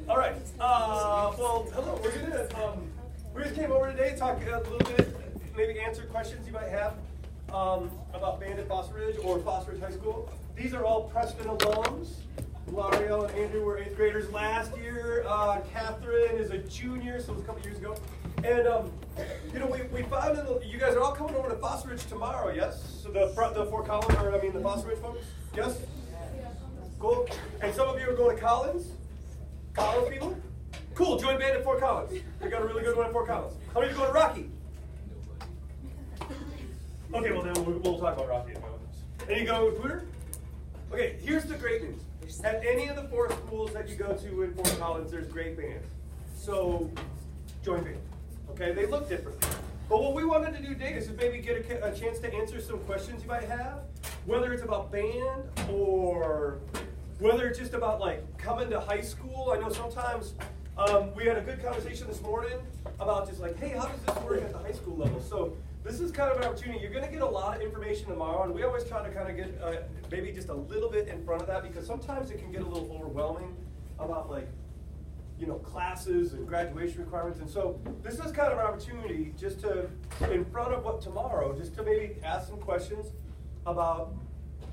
All right. Well, hello. We just came over today to talk a little bit, maybe answer questions you might have about band at Foster Ridge or Foster Ridge High School. These are all Preston alums. L'Oreal and Andrew were 8th graders last year. Catherine is a junior, so it was a couple years ago. And you know, we found that you guys are all coming over to Foster Ridge tomorrow, yes? So the Fort Collins, or I mean the Foster Ridge folks, yes? Cool. And some of you are going to Collins. Collins people? Cool. Join band at Fort Collins. We got a really good one at Fort Collins. How many of you going to Rocky? Okay, well then we'll talk about Rocky. And you go with Hooter? Okay, here's the great news. At any of the 4 schools that you go to in Fort Collins, there's great bands. So join band. Okay, they look different. But what we wanted to do today is maybe get a chance to answer some questions you might have, whether it's about band or whether it's just about like coming to high school. I know sometimes we had a good conversation this morning about just like, hey, how does this work at the high school level? So this is kind of an opportunity. You're going to get a lot of information tomorrow, and we always try to kind of get maybe just a little bit in front of that, because sometimes it can get a little overwhelming about like, you know, classes and graduation requirements. And so this is kind of an opportunity just to, in front of what tomorrow, just to maybe ask some questions about,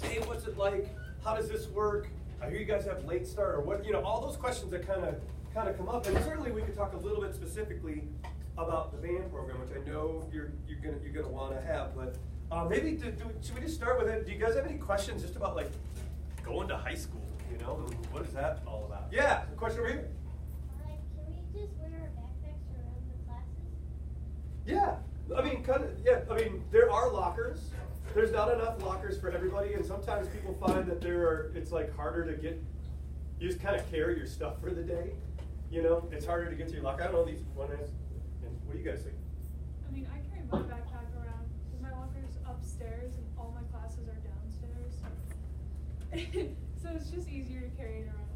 hey, what's it like? How does this work? I hear you guys have late start, or what, you know, all those questions that kind of come up. And certainly we could talk a little bit specifically about the band program, which I know you're gonna want to have. But maybe should we just start with it? Do you guys have any questions just about like going to high school? You know, what is that all about? Yeah, a question over here. Can we just wear our backpacks around the classes? Yeah, I mean, kind of. Yeah, I mean, there are lockers. There's not enough lockers for everybody, and sometimes people find that it's like harder to get. You just kind of carry your stuff for the day. You know, it's harder to get to your locker. I don't know these one is. What do you guys think? I mean, I carry my backpack around because my locker's upstairs and all my classes are downstairs. So it's just easier to carry it around.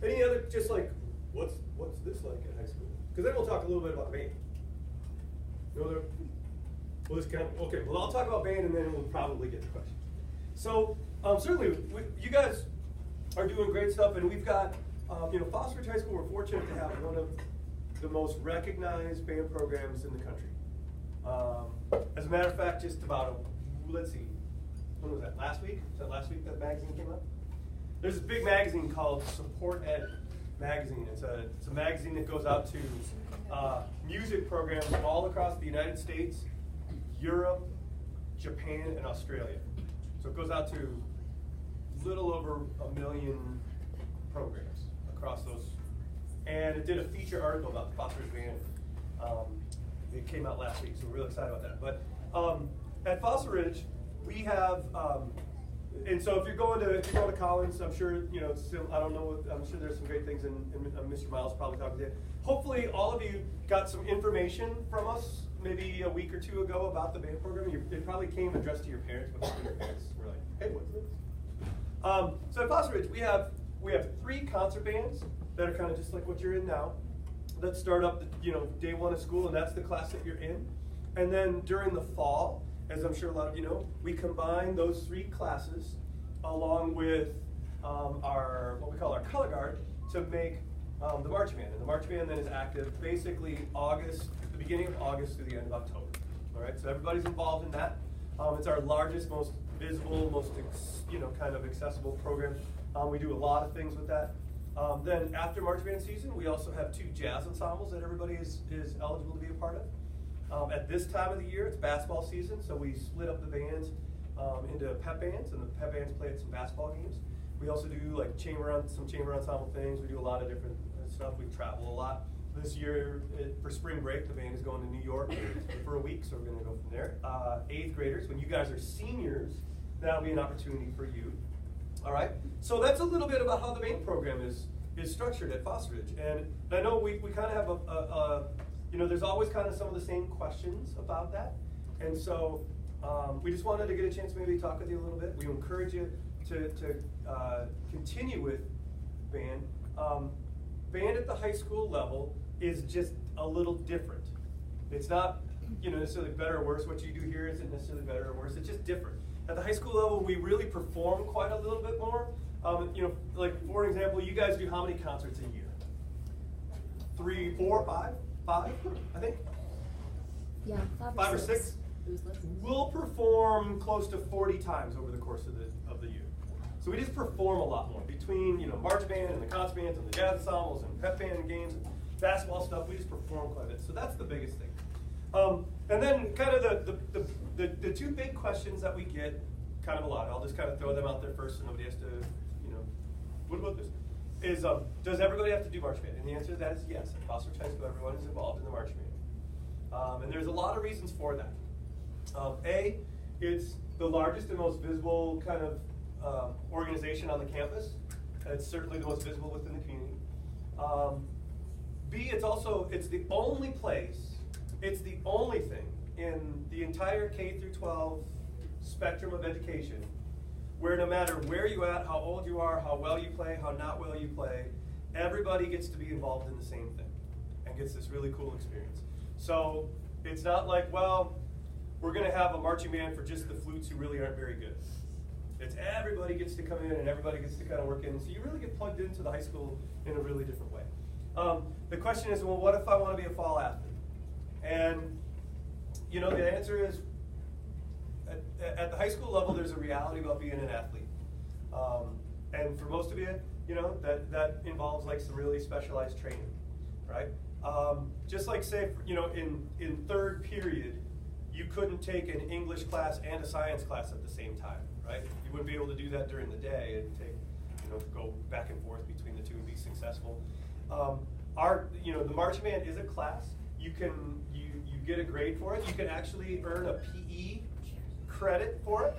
Yeah. Any other, just like, what's this like at high school? Because then we'll talk a little bit about band. No other? Well, this kind of, okay, well, I'll talk about band and then we'll probably get to questions. So, certainly, you guys are doing great stuff, and we've got, you know, Foster Ridge High School, we're fortunate to have one of the most recognized band programs in the country. As a matter of fact, just about, let's see, when was that, last week? Was that last week that magazine came out? There's this big magazine called Support Ed magazine. It's a magazine that goes out to music programs all across the United States, Europe, Japan, and Australia. So it goes out to a little over 1 million programs across those. And it did a feature article about the Foster Ridge Band. It came out last week, so we're really excited about that. But at Foster Ridge, we have, and so if you're going to Collins, I'm sure, you know, I don't know, I'm sure there's some great things, and Mr. Miles probably talking to you. Hopefully all of you got some information from us maybe a week or 2 ago about the band program. It probably came addressed to your parents, but your parents were like, hey, what's this? So at Foster Ridge, we have 3 concert bands that are kind of just like what you're in now, that start up, you know, day 1 of school, and that's the class that you're in. And then during the fall, as I'm sure a lot of you know, we combine those 3 classes along with our, what we call our color guard, to make the marching band. And the marching band then is active basically the beginning of August through the end of October. All right, so everybody's involved in that. It's our largest, most visible, most kind of accessible program. We do a lot of things with that. Then after marching band season, we also have 2 jazz ensembles that everybody is eligible to be a part of. At this time of the year, it's basketball season, so we split up the bands into pep bands, and the pep bands play at some basketball games. We also do like some chamber ensemble things. We do a lot of different stuff. We travel a lot. This year, for spring break, the band is going to New York for a week, so we're going to go from there. 8th graders, when you guys are seniors, that'll be an opportunity for you. All right, so that's a little bit about how the band program is structured at Foster Ridge. And I know we kind of have you know, there's always kind of some of the same questions about that. And so we just wanted to get a chance to maybe talk with you a little bit. We encourage you to continue with band. Band at the high school level is just a little different. It's not, you know, necessarily better or worse. What you do here isn't necessarily better or worse. It's just different. At the high school level, we really perform quite a little bit more. Like for example, you guys do how many concerts a year? 3, 4, 5? 5, I think? Yeah, 5 or 6? We'll perform close to 40 times over the course of the year. So we just perform a lot more between march band and the concert bands and the jazz ensembles and pep band games and basketball stuff. We just perform quite a bit. So that's the biggest thing. And then kind of the two big questions that we get kind of a lot. I'll just kind of throw them out there first so nobody has to, what about this? Is does everybody have to do march band? And the answer to that is yes. At Crossroads High School, everyone is involved in the march band. And there's a lot of reasons for that. A, it's the largest and most visible kind of organization on the campus. It's certainly the most visible within the community. B, it's the only place, it's the only thing in the entire K through 12 spectrum of education where no matter where you at, how old you are, how well you play, how not well you play, everybody gets to be involved in the same thing and gets this really cool experience. So it's not like, well, we're going to have a marching band for just the flutes who really aren't very good. It's everybody gets to come in and everybody gets to kind of work in. So you really get plugged into the high school in a really different way. The question is, well, what if I want to be a fall athlete? And, the answer is, at the high school level, there's a reality about being an athlete. And for most of you, that involves like some really specialized training, right? Just like say, in third period, you couldn't take an English class and a science class at the same time, right? You wouldn't be able to do that during the day and take, go back and forth between the two and be successful. The marching band is a class. You get a grade for it. You can actually earn a PE credit for it.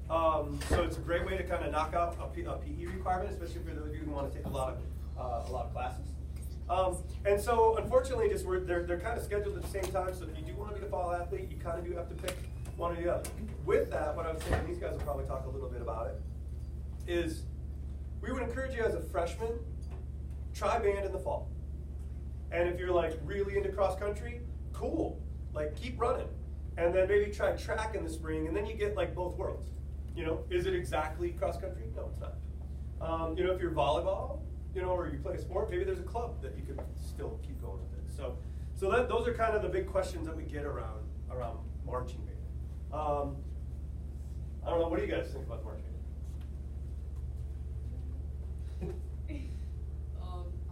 So it's a great way to kind of knock out a PE requirement, especially for those of you who want to take a lot of classes. And so, unfortunately, they're kind of scheduled at the same time. So if you do want to be a fall athlete, you kind of do have to pick one or the other. With that, what I would say, and these guys will probably talk a little bit about it, is we would encourage you as a freshman, try band in the fall. And if you're like really into cross country, cool, like keep running. And then maybe try track in the spring, and then you get like both worlds. Is it exactly cross country? No, it's not. If you're volleyball, or you play a sport, maybe there's a club that you could still keep going with it. So those are kind of the big questions that we get around marching band. I don't know, what do you guys think about marching band?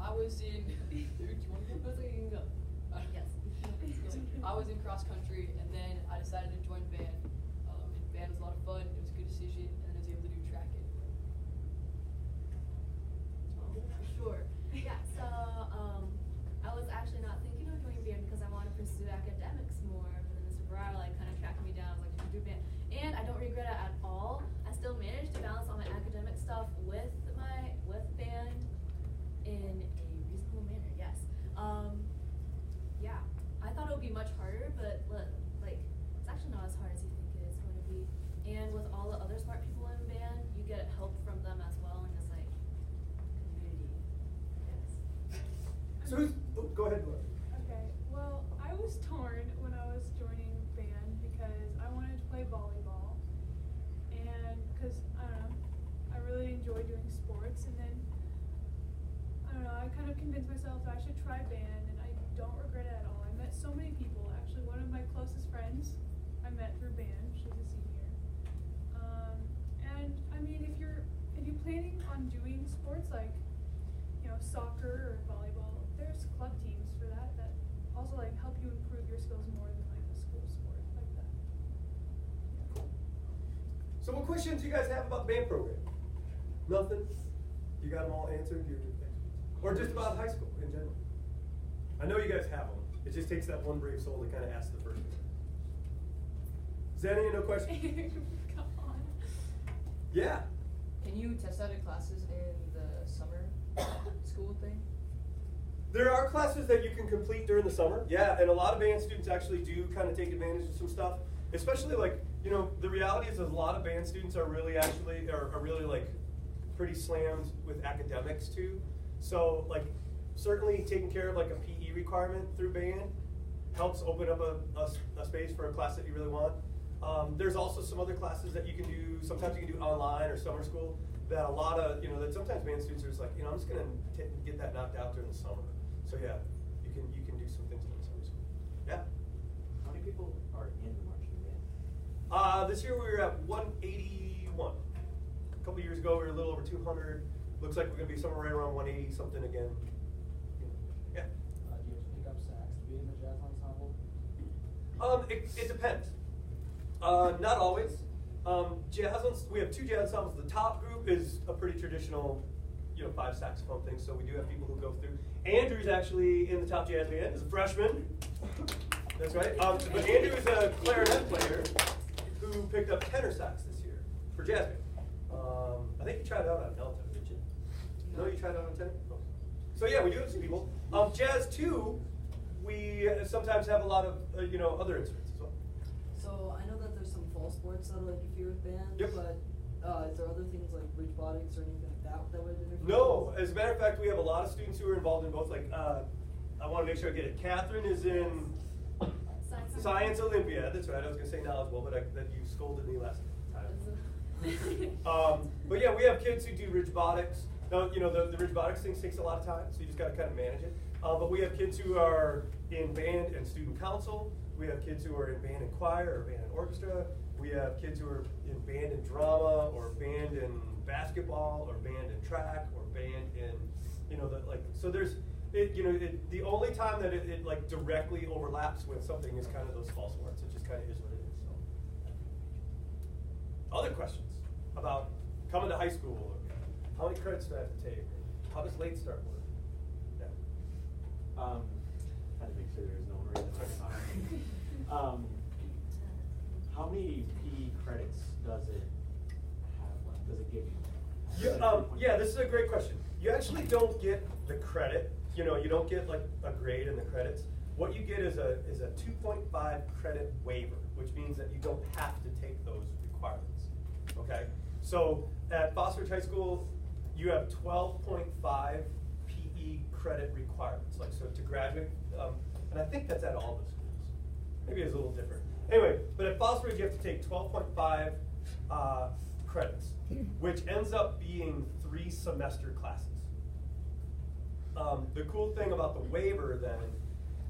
I was in. Do you want to go? Yes. I was in cross country, and then I decided to join band. And band was a lot of fun. It was a good decision, and I was able to do track it. Sure. Yeah, so I was actually not thinking of doing band because I want to pursue academics more, but then Mr. Berard kind of tracked me down. I was like, you should do band. And I don't regret it at all. I still managed to balance all my academic stuff with band in a reasonable manner, yes. Yeah, I thought it would be much harder, but it's actually not as hard as you think it is going to be. And with all the other smart people in band, you get help from them as well, and just community. Yes. So go ahead, Laura. Okay, well, I was torn when I was joining band because I wanted to play volleyball, and because, I don't know, I really enjoy doing sports, and then, I don't know, I kind of convinced myself that I should try band, and I don't regret it at all. I met so many people. Actually, one of my closest friends I met through band. She's a senior. And I mean, if you're planning on doing sports like, soccer or volleyball, there's club teams for that also help you improve your skills more than a school sport like that. Cool. So what questions do you guys have about band program? Nothing? You got them all answered? Or just about high school in general? I know you guys have them. It just takes that one brave soul to kind of ask the first one. Zanny, no question? Come on. Yeah. Can you test out of classes in the summer school thing? There are classes that you can complete during the summer. Yeah, and a lot of band students actually do kind of take advantage of some stuff. Especially the reality is a lot of band students are really pretty slammed with academics too. So certainly taking care of a PE requirement through band helps open up a space for a class that you really want. There's also some other classes that you can do. Sometimes you can do online or summer school that a lot of, that sometimes band students are just like, I'm just gonna get that knocked out during the summer. So yeah, you can do some things in the summer. Yeah. How many people are in the marching band? This year we were at 181. A couple years ago we were a little over 200. Looks like we're gonna be somewhere right around 180 something again. Yeah. Do you have to pick up sax to be in the jazz ensemble? It depends. Not always. We have 2 jazz ensembles. The top group is a pretty traditional, 5 saxophone thing. So we do have people who go through. Andrew's actually in the top jazz band as a freshman. That's right. But Andrew is a clarinet player who picked up tenor sax this year for jazz band. I think you tried it out on alto, didn't you? No, you tried it out on tenor? Oh. So yeah, we do have some people. Jazz too, we sometimes have a lot of, other instruments as well. So I know that there's some fall sports that like if you're with bands, Yep. but is there other things like robotics or anything like that would interfere? No, as a matter of fact, we have a lot of students who are involved in both. Like, I want to make sure I get it. Catherine is in Science Olympiad. That's right. I was going to say knowledgeable, but that you scolded me last time. But yeah, we have kids who do robotics. Now, the robotics thing takes a lot of time, so you just got to kind of manage it. But we have kids who are in band and student council. We have kids who are in band and choir or band and orchestra. We have kids who are in band and drama or band and basketball or band and track or band in, so there's, the only time that it like directly overlaps with something is kind of those fall sports. It just kind of is what it is. So, other questions about coming to high school? Or how many credits do I have to take? How does late start work? Yeah. Had to make sure there's no one right there. How many PE credits does it have? Does it give you? Yeah, this is a great question. You actually don't get the credit. You don't get like a grade in the credits. What you get is a 2.5 credit waiver, which means that you don't have to take those requirements. Okay? So at Foster Ridge High School, you have 12.5 PE credit requirements. Like, so to graduate, and I think that's at all the schools. Maybe it's a little different. Anyway, but at Foster Ridge, you have to take 12.5 credits, which ends up being 3 semester classes. The cool thing about the waiver then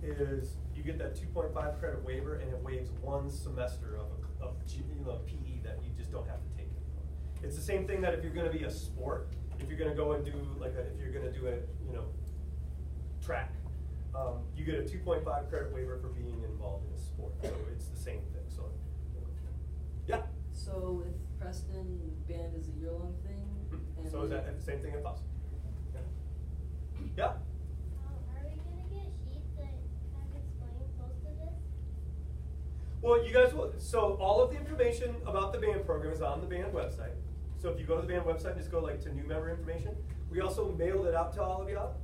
is you get that 2.5 credit waiver, and it waives 1 semester of PE that you just don't have to take anymore. It's the same thing that if you're going to be a sport, if you're going to go and do if you're going to do a track, you get a 2.5 credit waiver for being involved in a sport. So it's the same thing. So yeah. So with Preston, band is a year-long thing. And So is that the same thing at Foster? Yeah. Are we gonna get sheets that kind of explain most of this? Well, you guys will. So all of the information about the band program is on the band website. So if you go to the band website, just go to new member information. We also mailed it out to all of y'all.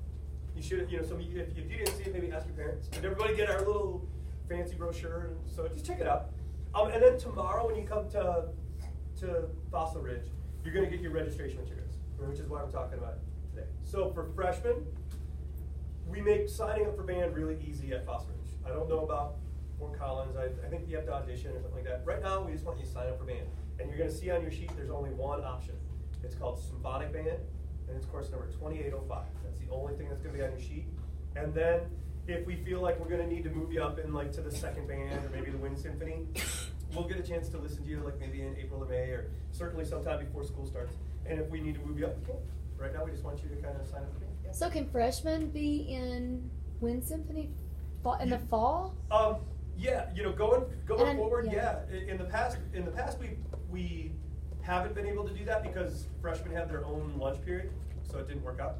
You should, if you didn't see it, maybe ask your parents. Did everybody get our little fancy brochure? And so just check it out. And then tomorrow when you come to Fossil Ridge, you're going to get your registration materials, which is why we're talking about it today. So for freshmen, we make signing up for band really easy at Fossil Ridge. I don't know about Fort Collins. I think you have to audition or something like that. Right now, we just want you to sign up for band. And you're going to see on your sheet there's only one option. It's called Symphonic Band, and it's course number 2805. That's the only thing that's going to be on your sheet. And then if we feel like we're going to need to move you up in to the second band or maybe the Wind Symphony, we'll get a chance to listen to you maybe in April or May or certainly sometime before school starts. And if we need to move you up, we can. Right now, we just want you to kind of sign up for band. Yeah. So can freshmen be in Wind Symphony in the fall? Yeah, going And forward, yeah. In the past, we haven't been able to do that because freshmen had their own lunch period, so it didn't work out.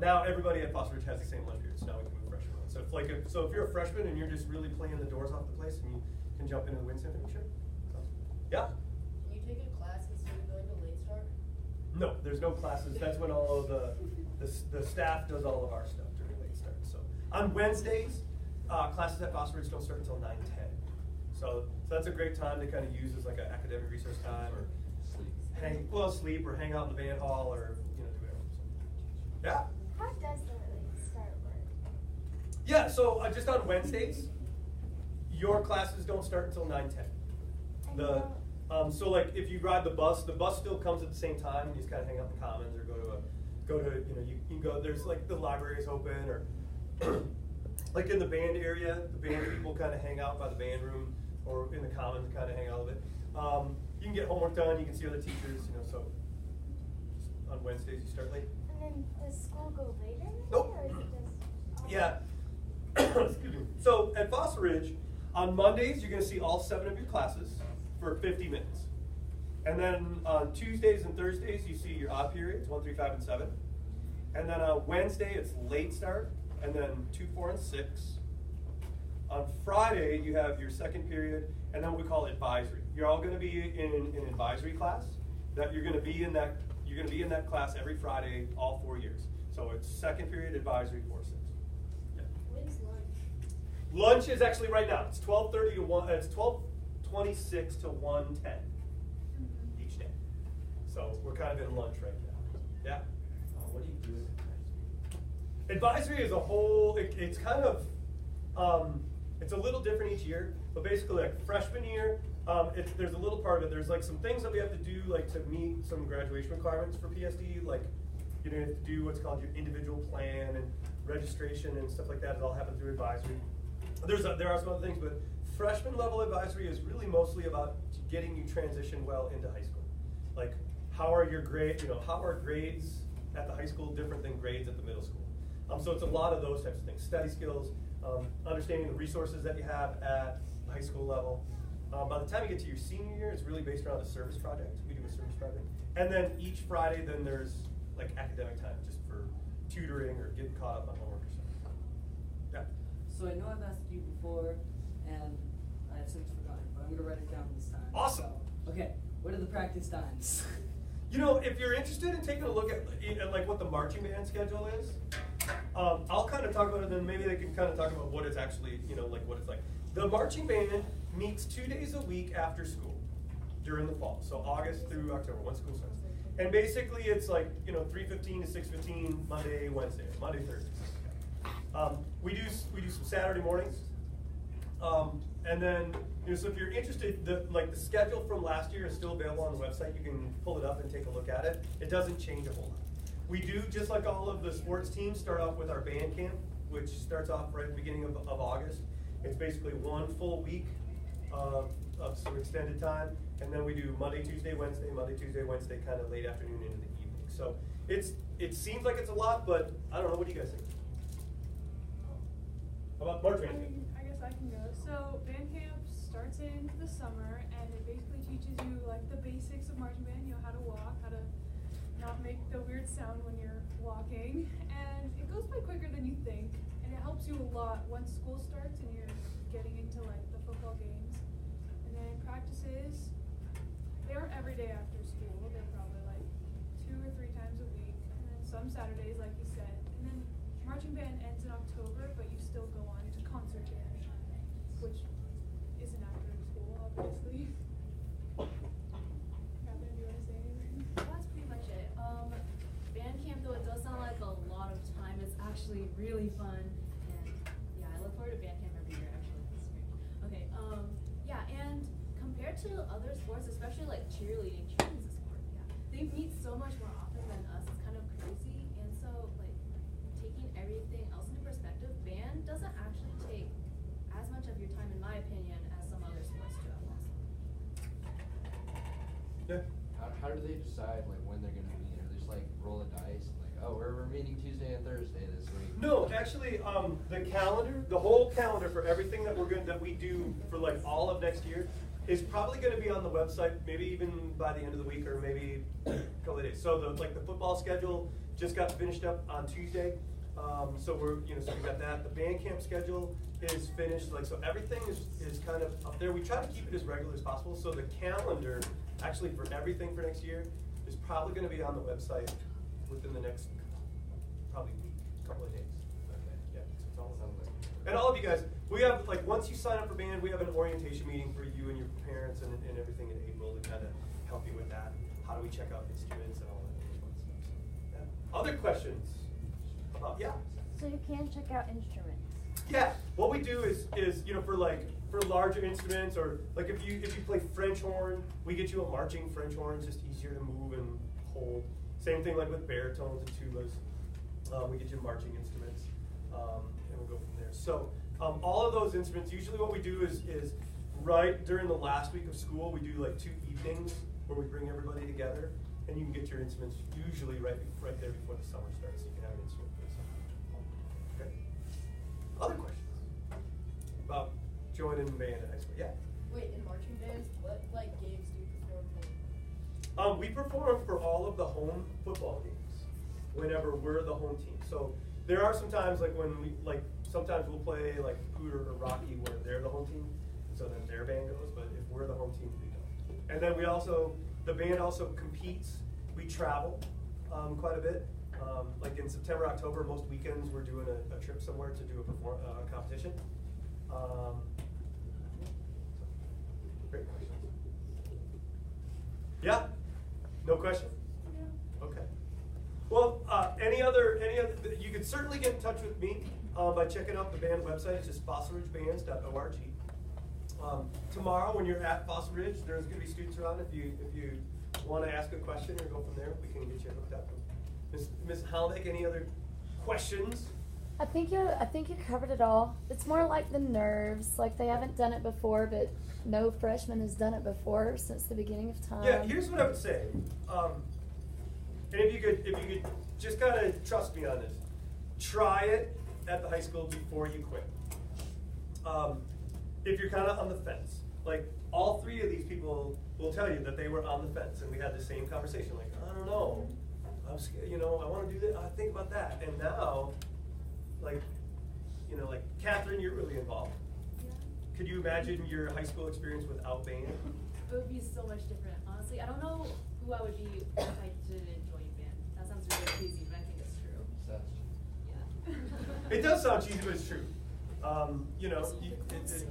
Now everybody at Foster Ridge has the same lunch period, so now we can move freshmen on. So if you're a freshman and you're just really playing the doors off the place, and you can jump into the Wind Symphony, sure. So, yeah. Can you take a class instead of going to late start? No, there's no classes. That's when all of the staff does all of our stuff during late start. So on Wednesdays, classes at Foster Ridge don't start until 9:10. So that's a great time to kind of use as an academic resource time, or sleep or hang out in the band hall, or do whatever. So, yeah. How does the late start work? Yeah. So just on Wednesdays, your classes don't start until 9:10. So like if you ride the bus still comes at the same time. You just kind of hang out in the commons or go to you know you can go. There's like the library is open or like in the band area, the band people kind of hang out by the band room or in the commons kind of hang out a bit. You can get homework done. You can see other teachers. You know, so on Wednesdays you start late. And then does school go later in the day, Nope. or is it just? Yeah. Excuse me. So at Fossil Ridge, on Mondays you're going to see all 7 of your classes for 50 minutes. And then on Tuesdays and Thursdays you see your odd periods, 1, 3, 5, and 7. And then on Wednesday it's late start, and then 2, 4, and 6. On Friday you have your second period, and then what we call advisory. You're all going to be in an advisory class. That you're going to be in that class every Friday, all 4 years. So it's second period advisory, 4, 6. Yeah. When's lunch? Lunch is actually right now. It's 12:30 to 1. It's 12:26 to 1:10 each day. So we're kind of in lunch right now. Yeah. What do you do with Advisory is a whole. It's kind of. It's a little different each year, but basically, like freshman year, there's a little part of it. There's like some things that we have to do, like to meet some graduation requirements for PSD. Like, you know, you have to do what's called your individual plan and registration and stuff like that. It all happens through advisory. There are some other things, but freshman level advisory is really mostly about getting you transitioned well into high school. Like, how are your grades? You know, how are grades at the high school different than grades at the middle school? So it's a lot of those types of things. Study skills, understanding the resources that you have at the high school level. By the time you get to your senior year, it's really based around a service project. We do a service project. And then each Friday, then there's like academic time just for tutoring or getting caught up on homework or something. Yeah. So I know I've asked you before, and I have since forgotten, but I'm gonna write it down this time. Awesome. So, okay, what are the practice times? You know, if you're interested in taking a look at like what the marching band schedule is, I'll kind of talk about it, then maybe they can kind of talk about what it's actually, you know, like what it's like. The marching band meets 2 days a week after school during the fall, so August through October, when school starts. And basically it's like, you know, 3:15 to 6:15, Monday, Wednesday, Monday, Thursday. We do some Saturday mornings. And then, you know, so if you're interested, the schedule from last year is still available on the website. You can pull it up and take a look at it. It doesn't change a whole lot. We do, just like all of the sports teams, start off with our band camp, which starts off right at the beginning of August. It's basically 1 full week of some extended time, and then we do Monday, Tuesday, Wednesday, kind of late afternoon into the evening. So it seems like it's a lot, but I don't know. What do you guys think? How about march band camp? I guess I can go. So band camp starts in the summer, and it basically teaches you like the basics of marching band. You know, how to walk, how to not make the weird sound when you're walking, and it goes by quicker than you think, and it helps you a lot once school starts and you're getting into like the football games. And then practices, they aren't every day after school. They're probably like 2 or 3 times a week, and then some Saturdays, like you said. And then marching band ends in October, but you still go on to concert band, which isn't after school, obviously. Catherine, do you want to say anything? That's pretty much it. Band camp, though, it does sound like a lot of time. It's actually really fun, and yeah, I look forward to band camp every year. Actually, it's great. Okay. Yeah, and compared to other sports, especially like cheerleading is a sport. Yeah, they meet so much more often than us. It's kind of crazy, and so like taking everything else into perspective, band doesn't actually take as much of your time, in my opinion, as some other sports do. Yeah. How do they decide like when they're gonna meet? Or they just like roll a dice, like, oh, we're meeting Tuesday and Thursday this week? No, actually, the calendar, the whole calendar for everything that we do for like all of next year is probably going to be on the website, maybe even by the end of the week or maybe a couple of days. So the football schedule just got finished up on Tuesday. So so we got that. The band camp schedule is finished. Like, so everything is kind of up there. We try to keep it as regular as possible. So the calendar, actually for everything for next year, is probably going to be on the website within the next probably week, couple of days. Okay. Yeah. So it's all on the website. And all of you guys, we have like once you sign up for band, we have an orientation meeting for you and your parents and everything in April to kind of help you with that. How do we check out instruments and all that fun stuff? So, yeah. Other questions? Yeah. So you can check out instruments. Yeah, what we do is for larger instruments, or like if you play French horn, we get you a marching French horn. It's just easier to move and hold. Same thing like with baritones and tubas. We get you marching instruments, and we'll go from there. So all of those instruments, usually what we do is right during the last week of school, we do like 2 evenings where we bring everybody together, and you can get your instruments usually right there before the summer starts, so you can have an instrument for the summer. Okay. Other questions about joining band at high school? Yeah. Wait, in marching bands, what like games do you perform for? We perform for all of the home football games whenever we're the home team. So there are some times like when sometimes we'll play like Pooter or Rocky where they're the home team, so then their band goes. But if we're the home team, we don't. And then the band also competes. We travel quite a bit. Like in September, October, most weekends we're doing a trip somewhere to do a competition. Great question. Yeah? No question? Yeah. Okay. Well, any other, you can certainly get in touch with me by checking out the band website. It's just fossilridgebands.org. Tomorrow when you're at Fossil Ridge, there's going to be students around. If you want to ask a question or go from there, we can get you hooked up. Ms. Halnick, any other questions? I think you covered it all. It's more like the nerves. Like they haven't done it before, but no freshman has done it before since the beginning of time. Yeah, here's what I would say. And if you could just kind of trust me on this, try it at the high school before you quit. If you're kind of on the fence, like all 3 of these people will tell you that they were on the fence, and we had the same conversation. Like, I don't know, I'm scared, I want to do this. I think about that, and now, like Catherine, you're really involved. Yeah. Could you imagine your high school experience without band? It would be so much different. Honestly, I don't know who I would be if I didn't join band. That sounds really cheesy, but I think it's true. Yeah. It does sound cheesy, but it's true.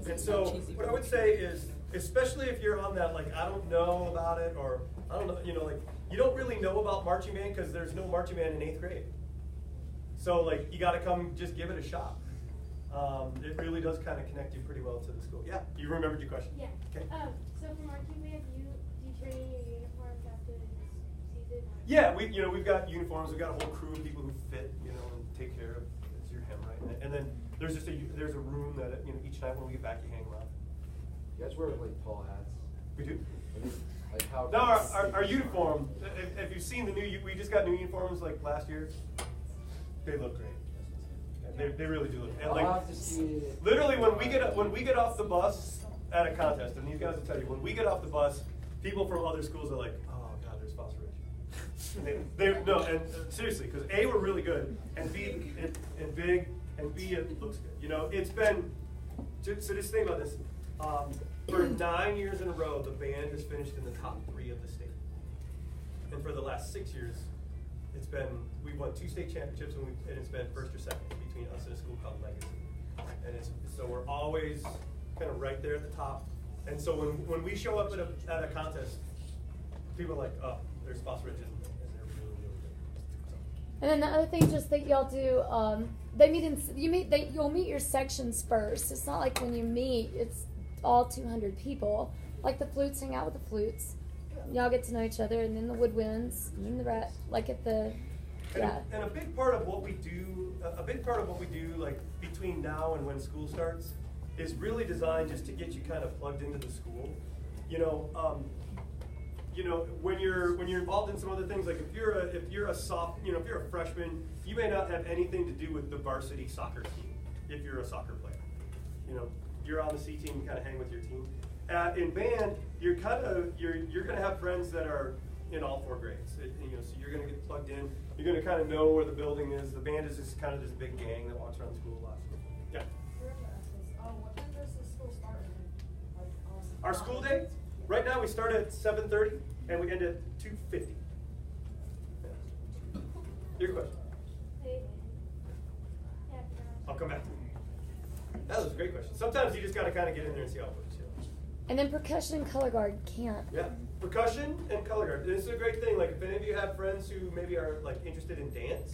And so what I would say is, especially if you're on that, like, I don't know about it, or I don't know, you don't really know about marching band because there's no marching band in 8th grade. So, like, you got to come just give it a shot. It really does kind of connect you pretty well to the school. Yeah, you remembered your question? Yeah. Okay. So for marching band, do you turn in your uniforms after the season? Yeah, we've got uniforms. We've got a whole crew of people who fit, and take care of. It's your hem, right? And then there's a room that each night when we get back, you hang them out. You guys wear like tall hats? We do. Like how? No, our uniform. If you've seen we just got new uniforms like last year. They look great. They really do look. And I'll like, have to see it. literally, when we get off the bus at a contest, and these guys will tell you, when we get off the bus, people from other schools are like, "Oh God, there's Fossil Ridge." Seriously, because A, we're really good, and B, and big, and B, it looks good. It's been. So just think about this. For 9 years in a row, the band has finished in the top 3 of the state, and for the last 6 years, we won 2 state championships, and it's been first or second between us and a school called Legacy. And so we're always kind of right there at the top. And so when we show up at a contest, people are like, oh, there's Fossil Ridge, and they're really, really good. So. And then the other thing, just that y'all do, you'll meet your sections first. It's not like when you meet, it's all 200 people. Like the flutes hang out with the flutes. Y'all get to know each other, and then the woodwinds, and then the rat, like at the, yeah. And a big part of what we do, like between now and when school starts, is really designed just to get you kind of plugged into the school. When you're involved in some other things, like if you're a freshman, you may not have anything to do with the varsity soccer team if you're a soccer player. You're on the C team, you kind of hang with your team. In band, you're going to have friends that are in all 4 grades. So you're going to get plugged in. You're going to kind of know where the building is. The band is just kind of this big gang that walks around the school a lot. Yeah. What time does the school start? Our school day, right now we start at 7:30 and we end at 2:50. Your question? I'll come back. That was a great question. Sometimes you just got to kind of get in there and see how it works. And then percussion and color guard can't. Yeah, percussion and color guard. This is a great thing. Like if any of you have friends who maybe are like interested in dance,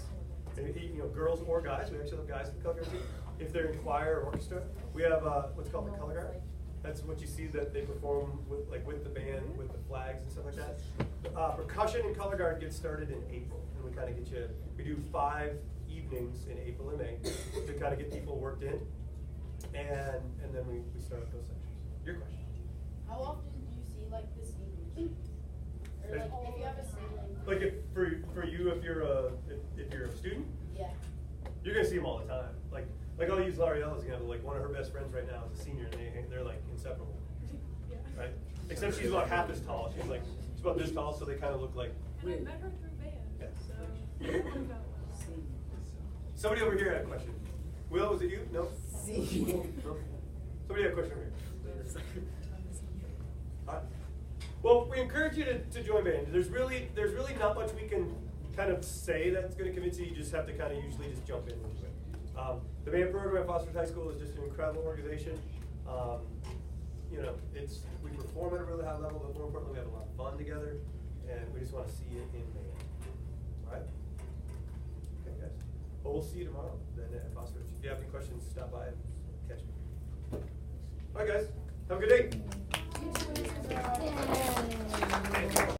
And, you know, girls or guys. We actually have guys in the color guard team. If they're in choir or orchestra, we have what's called the color guard. That's what you see that they perform with, like with the band, with the flags and stuff like that. Percussion and color guard gets started in April, and we kind of get you. We do 5 evenings in April and May to kind of get people worked in, and then we start up those sections. Your question. How often do you see like the seniors? Or like if you have a sibling? Like if for you, if you're a student, Yeah. you're gonna see them all the time. Like I'll use L'Oreal as an example. Like one of her best friends right now is a senior, and they're like inseparable, Yeah. right? Except she's about half as tall. She's about this tall, so they kind of look like. And I met her through band, Yeah. so that worked out well. Somebody over here had a question. Will, was it you? No. No? Somebody had a question over here. All right. Well, we encourage you to join band. There's really not much we can kind of say that's going to convince you. You just have to kind of usually just jump in and do it. The band program at Foster High School is just an incredible organization. You know, we perform at a really high level, but more importantly, we have a lot of fun together, and we just want to see it in band. All right? Okay, guys. Well, we'll see you tomorrow then at Foster. If you have any questions, stop by and catch me. All right, guys. Have a good day.